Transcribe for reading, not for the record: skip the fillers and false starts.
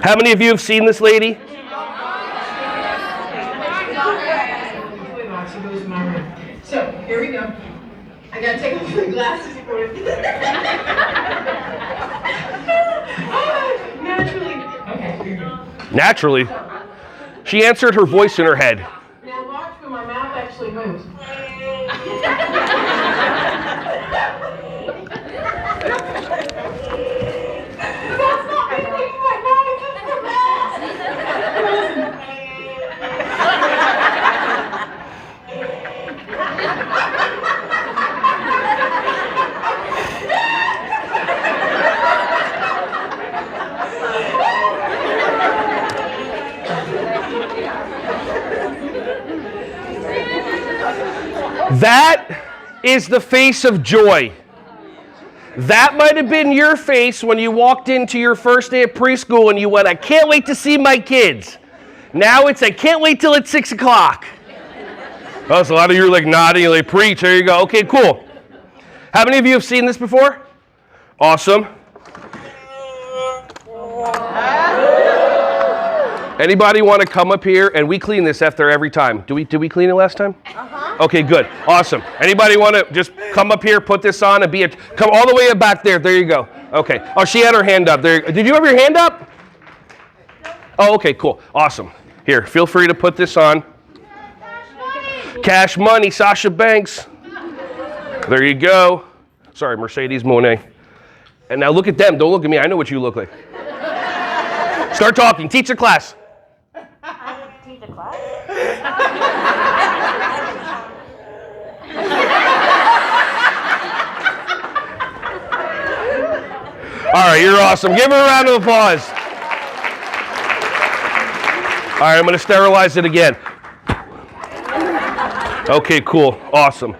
How many of you have seen this lady? So, here we go. I gotta take off my glasses for it. Naturally. Okay, here we go. Naturally. She answered her voice in her head. Now watch when my mouth actually moves. That's not me making that noise, it's the mask! That is the face of joy. That might have been your face when you walked into your first day of preschool and you went, I can't wait to see my kids. Now it's, I can't wait till it's 6 o'clock. Oh, so a lot of you are like nodding, like preach. There you go. Okay, cool. How many of you have seen this before? Awesome. Anybody want to come up here? And we clean this after every time. Did we clean it last time? Okay, good. Awesome. Anybody want to just come up here, put this on, and come all the way back there. There you go. Okay. Oh, she had her hand up. There. Did you have your hand up? Oh, okay, cool. Awesome. Here, feel free to put this on. Cash money, Sasha Banks. There you go. Sorry, Mercedes Monet. And now look at them. Don't look at me. I know what you look like. Start talking. Teach the class. Teach the class? All right, you're awesome. Give her a round of applause. All right, I'm going to sterilize it again. Okay, cool. Awesome.